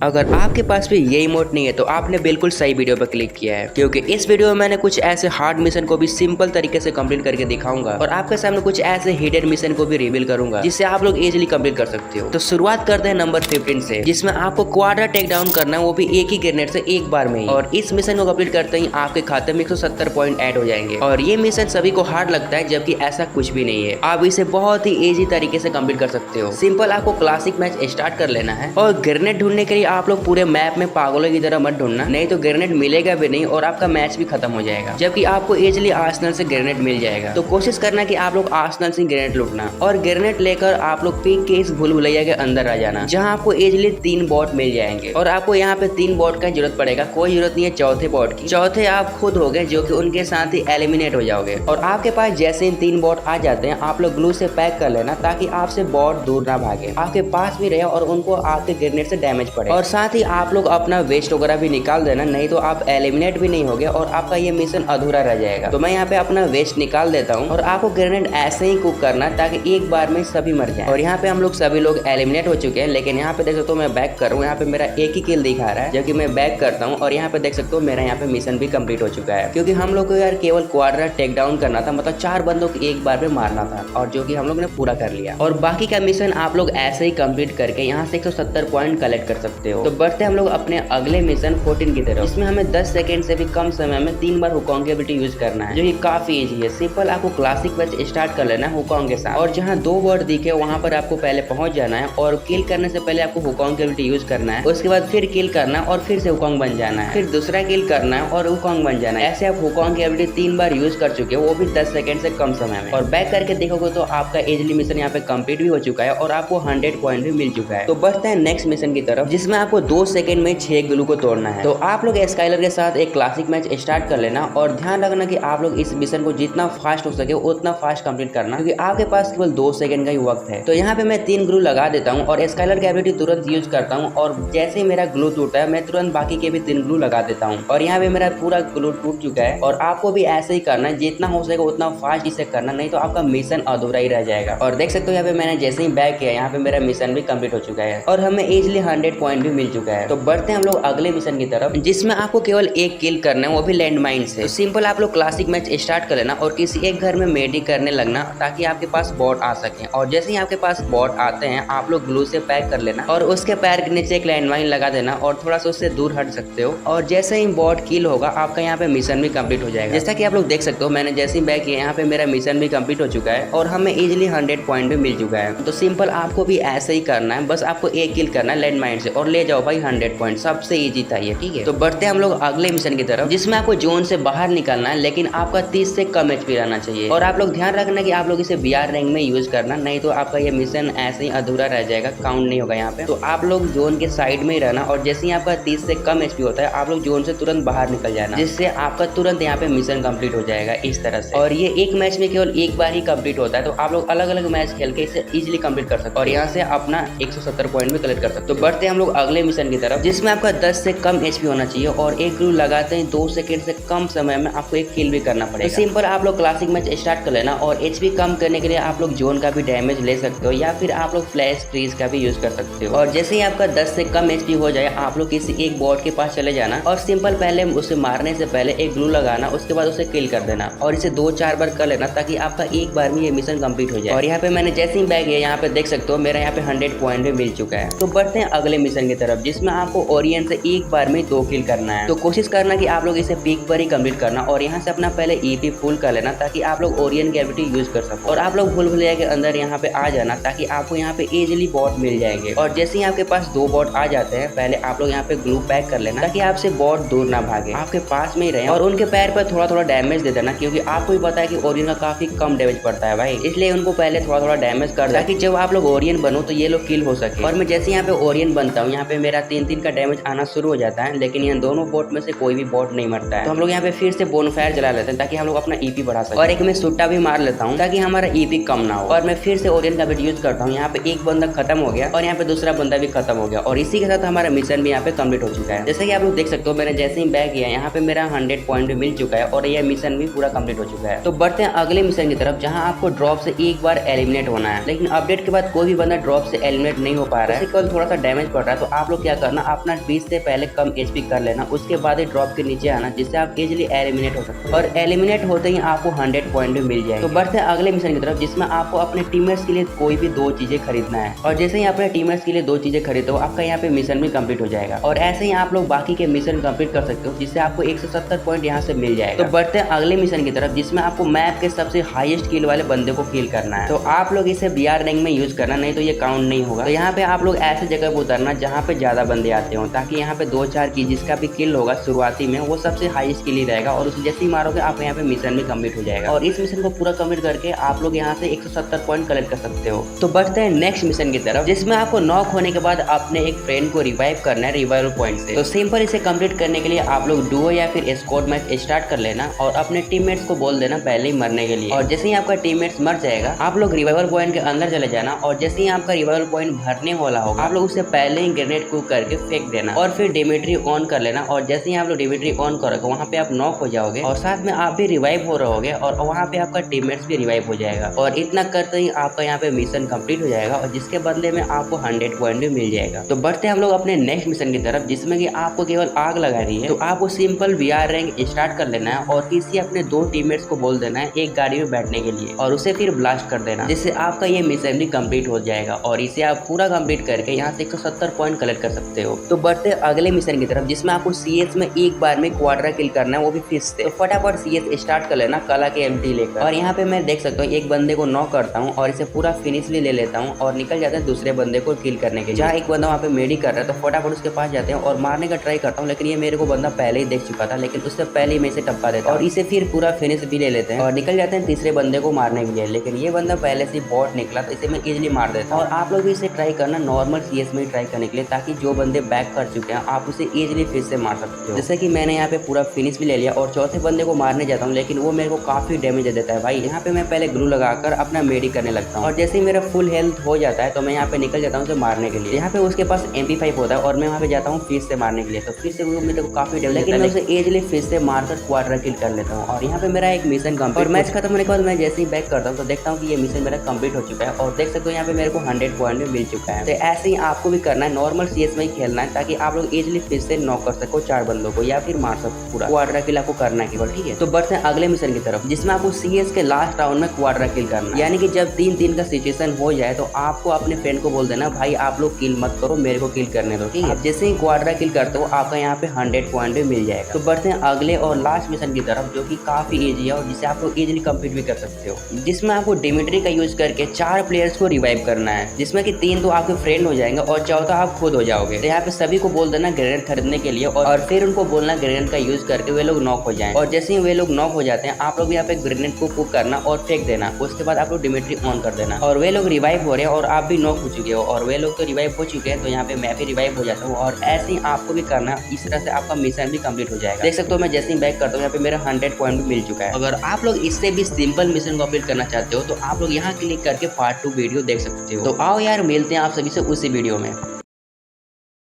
अगर आपके पास भी ये इमोट नहीं है तो आपने बिल्कुल सही वीडियो पर क्लिक किया है, क्योंकि इस वीडियो में मैंने कुछ ऐसे हार्ड मिशन को भी सिंपल तरीके से कंप्लीट करके दिखाऊंगा और आपके सामने कुछ ऐसे हिडन मिशन को भी रिवील करूंगा जिससे आप लोग इजीली कंप्लीट कर सकते हो। तो शुरुआत करते हैं नंबर 15 से, जिसमें आपको क्वाड्रा टेक डाउन करना है, वो भी एक ही ग्रेनेड से एक बार में ही। और इस मिशन को कंप्लीट करते ही आपके खाते में 170 पॉइंट ऐड हो जाएंगे। और ये मिशन सभी को हार्ड लगता है, जबकि ऐसा कुछ भी नहीं है। आप इसे बहुत ही इजी तरीके से कंप्लीट कर सकते हो। सिंपल आपको क्लासिक मैच स्टार्ट कर लेना है और ग्रेनेड ढूंढने के लिए आप लोग पूरे मैप में पागलों की तरह मत ढूंढना, नहीं तो ग्रेनेड मिलेगा भी नहीं और आपका मैच भी खत्म हो जाएगा। जबकि आपको इजीली आर्सेनल से ग्रेनेड मिल जाएगा। तो कोशिश करना कि आप लोग आर्सेनल से ग्रेनेड लूटना और ग्रेनेड लेकर आप लोग पीक के इस भूल भुलैया के अंदर आ जाना, जहाँ आपको इजीली 3 बॉट मिल जाएंगे। और आपको यहाँ पे 3 बॉट का जरूरत पड़ेगा, कोई जरूरत नहीं है चौथे बॉट की। चौथे आप खुद हो गए, जो कि उनके साथ ही एलिमिनेट हो जाओगे। और आपके पास जैसे ही 3 बॉट आ जाते हैं, आप लोग ग्लू से पैक कर लेना ताकि आपसे बॉट दूर ना भागे, आपके पास भी रहे और उनको आपके ग्रेनेड से डैमेज पड़े। और साथ ही आप लोग अपना वेस्ट वगैरह भी निकाल देना, नहीं तो आप एलिमिनेट भी नहीं होगे और आपका ये मिशन अधूरा रह जाएगा। तो मैं यहाँ पे अपना वेस्ट निकाल देता हूँ और आपको ग्रेनेड ऐसे ही कुक करना ताकि एक बार में सभी मर जाए। और यहाँ पे हम लोग सभी लोग एलिमिनेट हो चुके हैं, लेकिन यहाँ पे देख सकते हो मैं बैक कर रहा हूँ। यहाँ पे मेरा एक ही किल दिखा रहा है, जबकि मैं बैक करता हूँ और यहाँ पे देख सकते हो मेरा यहाँ पे मिशन भी कंप्लीट हो चुका है। क्योंकि हम लोग को यार केवल क्वाड्रा टेक डाउन करना था, मतलब 4 बंदों को एक बार में मारना था, और जो कि हम लोग ने पूरा कर लिया। और बाकी का मिशन आप लोग ऐसे ही कंप्लीट करके यहाँ से 170 पॉइंट कलेक्ट कर सकते हो। तो बढ़ते हम लोग अपने अगले मिशन 14 की तरफ, इसमें हमें 10 सेकंड से भी कम समय में 3 बार हुकॉन्ग की एबिलिटी यूज करना है, जो कि काफी इजी है। सिंपल आपको क्लासिक मैच स्टार्ट कर लेना है हुकॉन्ग के साथ, और जहाँ 2 वर्ड दिखे वहाँ पर आपको पहले पहुंच जाना है और किल करने से पहले आपको हुकॉन्ग की एबिलिटी यूज करना है। उसके बाद फिर किल करना और फिर से हुकॉन्ग बन जाना है, फिर दूसरा किल करना है और हुकॉन्ग बन जाना है। ऐसे आप हुकॉन्ग की एबिलिटी 3 बार यूज कर चुके हो, वो भी 10 सेकंड से कम समय में। और बैक करके देखोगे तो आपका इजीली मिशन यहाँ पे कंप्लीट भी हो चुका है और आपको 100 पॉइंट भी मिल चुका है। तो बढ़ते हैं नेक्स्ट मिशन की तरफ, जिसमें आपको 2 सेकंड में 6 ग्लू को तोड़ना है। तो आप लोग स्काइलर के साथ एक क्लासिक मैच स्टार्ट कर लेना और ध्यान रखना कि आप लोग इस मिशन को जितना फास्ट हो सके उतना फास्ट कंप्लीट करना, क्योंकि आपके पास केवल 2 सेकंड का ही वक्त है। तो यहाँ पे मैं 3 ग्लू लगा देता हूँ और स्काइलर की एबिलिटी तुरंत यूज करता हूँ, और जैसे ही मेरा ग्लू टूटा है मैं तुरंत बाकी के भी 3 ग्लू लगा देता हूँ। और यहाँ पे मेरा पूरा ग्लू टूट चुका है। और आपको भी ऐसे ही करना है, जितना हो सके उतना फास्ट इसे करना, नहीं तो आपका मिशन अधूरा ही रह जाएगा। और देख सकते हो यहाँ पे मैंने जैसे ही बैक किया, यहाँ पे मेरा मिशन भी कंप्लीट हो चुका है और हमें इजीली 100 पॉइंट भी मिल चुका है। तो बढ़ते हैं हम लोग अगले मिशन की तरफ, जिसमें आपको केवल एक किल करना है, वो भी लैंड माइन से। तो सिंपल आप लोग क्लासिक मैच स्टार्ट कर लेना और किसी एक घर में मेडी करने लगना ताकि आपके पास बॉट आ सके। और जैसे ही आपके पास बॉट आते हैं, आप लोग ग्लू से पैक कर लेना और उसके पैर के नीचे एक लैंड माइन लगा देना और थोड़ा सा उससे दूर हट सकते हो। और जैसे ही बॉट किल होगा, आपका यहाँ पे मिशन भी कंप्लीट हो जाएगा। जैसा कि आप लोग देख सकते हो, मैंने जैसे ही बैक किया, यहाँ पे मेरा मिशन भी कंप्लीट हो चुका है और हमें इजीली 100 पॉइंट भी मिल चुका है। तो सिंपल आपको भी ऐसे ही करना है, बस आपको एक किल करना है लैंड माइन से और ले जाओ भाई 100 पॉइंट। सबसे इजी था ये, ठीक है। तो बढ़ते हैं हम लोग अगले मिशन की तरफ, जिसमें आपको जोन से बाहर निकलना है, लेकिन आपका 30 से कम एचपी रहना चाहिए। और आप लोग ध्यान रखना कि आप लोग इसे बीआर रैंक में यूज करना, नहीं तो आपका ये मिशन ऐसे ही अधूरा रह जाएगा, काउंट नहीं होगा यहाँ पे। तो आप लोग जोन के साइड में ही रहना और जैसे ही आपका 30 से कम एचपी होता है, आप लोग जोन से तुरंत बाहर निकल जाना, जिससे आपका तुरंत यहाँ पे मिशन कंप्लीट हो जाएगा इस तरह से। और ये एक मैच में केवल एक बार ही कंप्लीट होता है, तो आप लोग अलग अलग मैच खेल के इसे इजीली कंप्लीट कर सकते हो और यहाँ से अपना 170 पॉइंट भी कलेक्ट कर सकते हो। तो बढ़ते हैं हम लोग अगले मिशन की तरफ, जिसमें आपका 10 से कम एचपी होना चाहिए और एक ग्लू लगाते हैं 2 सेकंड से कम समय में आपको एक किल भी करना पड़ेगा। तो सिंपल आप लोग क्लासिक मैच स्टार्ट कर लेना और एचपी कम करने के लिए आप लोग जोन का भी डैमेज ले सकते हो या फिर आप लोग फ्लैश फ्रीज का भी यूज कर सकते हो। और जैसे ही आपका 10 से कम एचपी हो जाए, आप लोग किसी एक बॉट के पास चले जाना और सिंपल पहले उसे मारने से पहले एक ग्लू लगाना, उसके बाद उसे किल कर देना और इसे 2-4 बार कर लेना ताकि आपका एक बार में ये मिशन कंप्लीट हो जाए। और यहाँ पे मैंने जैसे ही बैग है, यहाँ पे देख सकते हो मेरा यहाँ पे 100 पॉइंट भी मिल चुका है। तो बढ़ते हैं अगले मिशन की तरफ, जिसमें आपको ओरियन से एक बार में 2 किल करना है। तो कोशिश करना कि आप लोग इसे पीक पर ही कंप्लीट करना और यहाँ से अपना पहले ईपी फुल कर लेना ताकि आप लोग ओरियन की एबिलिटी यूज कर सको। और आप लोग भूल भुलैया के अंदर यहाँ पे आ जाना ताकि आपको यहाँ पे इजीली बॉट मिल जाएंगे। और जैसे ही आपके पास 2 बॉट आ जाते हैं, पहले आप लोग यहाँ पे ग्लू पैक कर लेना ताकि आपसे बॉट दूर ना भागे, आपके पास में ही रहे और उनके पैर पर थोड़ा थोड़ा डैमेज दे देना, क्योंकि आपको भी पता है कि ओरियन का काफी कम डैमेज पड़ता है भाई, इसलिए उनको पहले थोड़ा थोड़ा डैमेज कर ताकि जब आप लोग ओरियन बनो तो ये लोग किल हो सके। और मैं जैसे यहाँ पे ओरियन बनता हूँ, यहाँ पे मेरा 3-3 का डैमेज आना शुरू हो जाता है, लेकिन यहाँ दोनों बॉट में से कोई भी बॉट नहीं मरता है। तो हम लोग यहाँ पे फिर से बोनफायर जला लेते हैं ताकि हम लोग अपना ईपी बढ़ा सके। और एक मैं सुट्टा भी मार लेता हूँ ताकि हमारा ईपी कम ना हो। और मैं फिर से ओरियन का बिट यूज करता हूँ। यहाँ पे एक बंदा खत्म हो गया और यहाँ पे दूसरा बंदा भी खत्म हो गया और इसी के साथ हमारा मिशन भी यहाँ पे कंप्लीट हो चुका है। जैसे कि आप लोग देख सकते हो, मैंने जैसे ही बैक किया, यहाँ पे मेरा 100 पॉइंट भी मिल चुका है और यह मिशन भी पूरा कंप्लीट हो चुका है। तो बढ़ते हैं अगले मिशन की तरफ, जहाँ आपको ड्रॉप से एक बार एलिमिनेट होना है। लेकिन अपडेट के बाद कोई भी बंदा ड्रॉप से एलिमिनेट नहीं हो पा रहा है, केवल थोड़ा सा डैमेज पड़ रहा है, तो आप लोग क्या करना, अपना 20 से पहले कम एचपी कर लेना, उसके बाद ही ड्रॉप के नीचे आना, जिससे आप इजिली एलिमिनेट हो सकते हो। और एलिमिनेट होते ही आपको 100 पॉइंट भी मिल जाएंगे। तो बढ़ते हैं अगले मिशन की तरफ, जिसमें आपको अपने टीममेट्स के लिए कोई भी 2 चीजें खरीदना है। और जैसे ही अपने टीममेट्स के लिए 2 चीजें खरीदो, आपका यहाँ पे मिशन भी कंप्लीट हो जाएगा। और ऐसे ही आप लोग बाकी के मिशन कंप्लीट कर सकते हो, जिससे आपको 170 पॉइंट यहाँ से मिल जाएगा। तो बढ़ते हैं अगले मिशन की तरफ, जिसमें आपको मैप के सबसे हाईएस्ट किल वाले बंदे को किल करना है। तो आप लोग इसे बीआर रैंक में यूज करना, नहीं तो ये काउंट नहीं होगा। तो यहाँ पे आप लोग ऐसे जगह पर उतरना जहाँ पे ज्यादा बंदे आते हो, ताकि यहाँ पे 2-4 की जिसका भी किल होगा शुरुआती में, वो सबसे हाईएस्ट किल ही रहेगा। और उसे जैसे ही मारोगे आप यहाँ पे मिशन भी कंप्लीट हो जाएगा। और इस मिशन को पूरा कंप्लीट करके आप लोग यहाँ से 170 पॉइंट कलेक्ट कर सकते हो। तो बढ़ते हैं नेक्स्ट मिशन की तरफ, जिसमें आपको नॉक होने के बाद अपने एक फ्रेंड को रिवाइव करना है रिवाइवल पॉइंट से। तो सिंपल इसे कंप्लीट करने के लिए आप लोग डुओ या फिर स्क्वाड मैच स्टार्ट कर लेना और अपने टीममेट्स को बोल देना पहले ही मरने के लिए। और जैसे ही आपका टीममेट्स मर जाएगा, आप लोग रिवाइवल पॉइंट के अंदर चले जाना और जैसे ही आपका रिवाइवल पॉइंट भरने वाला होगा, आप लोग उससे पहले ही ग्रेनेड को करके फेंक देना और फिर डिमिट्री ऑन कर लेना। और जैसे ही आप लोग डिमिट्री ऑन करोगे, वहाँ पे आप नॉक हो जाओगे और साथ में आप भी रिवाइव हो रहोगे और वहाँ पे आपका टीममेट्स भी रिवाइव हो जाएगा। और इतना करते ही आपका यहाँ पे मिशन कंप्लीट हो जाएगा और जिसके बदले में आपको 100 पॉइंट भी मिल जाएगा। तो बढ़ते हैं हम लोग अपने नेक्स्ट मिशन की तरफ, जिसमें कि आपको केवल आग लगानी है। तो आपको सिंपल वीआर रैंक स्टार्ट कर लेना है और किसी अपने 2 टीममेट्स को बोल देना है एक गाड़ी में बैठने के लिए और उसे फिर ब्लास्ट कर देना, जिससे आपका ये मिशन भी कंप्लीट हो जाएगा। और इसे आप पूरा कंप्लीट करके यहाँ से 170 पॉइंट कलेक्ट कर सकते हो। तो बढ़ते अगले मिशन की तरफ, जिसमें आपको सीएस में एक बार में क्वाड्रा किल करना है, वो भी फिश से। तो फटाफट सीएस स्टार्ट कर लेना कला के एमटी लेकर। और यहाँ पे मैं देख सकता हूँ एक बंदे को नॉक करता हूँ और इसे पूरा फिनिश भी ले लेता हूँ और निकल जाते हैं दूसरे बंदे को किल करने के लिए। जहाँ एक बंदा वहाँ पे मेडी कर रहा है, तो फटाफट उसके पास जाते हैं और मारने का ट्राई करता हूँ, लेकिन ये मेरे को बंदा पहले ही देख चुका था, लेकिन उससे पहले ही मैं इसे टप्पा देता हूँ और इसे फिर पूरा फिनिश भी ले लेते हैं और निकल जाते हैं तीसरे बंदे को मारने के लिए। लेकिन ये बंदा पहले से बॉट निकला, तो इसे मैं इजिली मार देता हूँ। और आप लोग भी इसे ट्राई करना नॉर्मल सीएस में ट्राई करने के लिए, ताकि जो बंदे बैक कर चुके हैं आप उसे इजिली फिर से मार सकते हो। जैसे कि मैंने यहाँ पे पूरा फिनिश भी ले लिया और चौथे बंदे को मारने जाता हूँ, लेकिन वो मेरे को काफी डैमेज दे देता है भाई। यहाँ पे मैं पहले ग्लू लगाकर अपना मेडी करने लगता हूँ और जैसे ही मेरा फुल हेल्थ हो जाता है, तो मैं यहाँ पे निकल जाता हूँ उसे मारने के लिए। यहाँ पे उसके पास MP5 होता है और मैं वहाँ पे जाता हूँ फिर से मारने के लिए। तो फिर से वो मेरे को काफी डैमेज, लेकिन मैं उसे इजिली फिर से मारकर क्वाड्रा किल कर लेता हूँ। और यहाँ पे मेरा एक मिशन कंप्लीट। और मैच खत्म होने के बाद मैं जैसे ही बैक करता हूँ, तो देखता हूँ कि ये मिशन मेरा कंप्लीट हो चुका है और देख सकते हो यहाँ पे मेरे को 100 पॉइंट भी मिल चुका है। तो ऐसे ही आपको भी करना है, नॉर्मल सीएस में ही खेलना है, ताकि आप लोग इजिली फिर से नॉक कर सको 4 बंदों को या फिर मार सको पूरा। क्वाड्रा किल आपको करना है केवल, ठीक है। तो बढ़ते हैं अगले मिशन की तरफ, जिसमें आपको सीएस के लास्ट राउंड में क्वाड्रा किल करना है। यानी कि जब 3-3 का सिचुएशन हो जाए, तो आपको अपने फ्रेंड को बोल देना भाई आप लोग किल मत करो, मेरे को किल करने दो, ठीक है। जैसे ही क्वाड्रा किल करते हो, आपका यहाँ पे 100 पॉइंट भी मिल जाएगा। तो बढ़ते हैं अगले और लास्ट मिशन की तरफ, जो कि काफी इजी है और जिसे आप लोग इजिली कंप्लीट भी कर सकते हो, जिसमें आपको डिमिट्री का यूज करके 4 प्लेयर्स को रिवाइव करना है, जिसमें कि 3 तो आपके फ्रेंड हो जाएंगे और चौथा आप खुद हो जाओगे। तो यहाँ पे सभी को बोल देना ग्रेनेड खरीदने के लिए और फिर उनको बोलना ग्रेनेड का यूज करके वे लोग नॉक हो जाएं। और जैसे ही वे लोग नॉक हो जाते हैं, आप लोग यहाँ पे ग्रेनेड को कुक करना और फेंक देना। उसके बाद आप लोग डिमिट्री ऑन कर देना और वे लोग रिवाइव हो रहे हैं और आप भी नॉक हो चुके हो और वे लोग तो रिवाइव हो चुके हैं, तो यहाँ पे मैं भी रिवाइव हो जाता हूँ। और ऐसे ही आपको भी करना, इस तरह से आपका मिशन भी कंप्लीट हो जाएगा। देख सकते हो मैं जैसे ही बैक करता हूँ, यहाँ पे मेरा 100 पॉइंट भी मिल चुका है। अगर आप लोग इससे भी सिंपल मिशन कंप्लीट करना चाहते हो, तो आप लोग यहाँ क्लिक करके पार्ट 2 वीडियो देख सकते हो। तो आओ यार मिलते हैं आप सभी से उसी वीडियो में।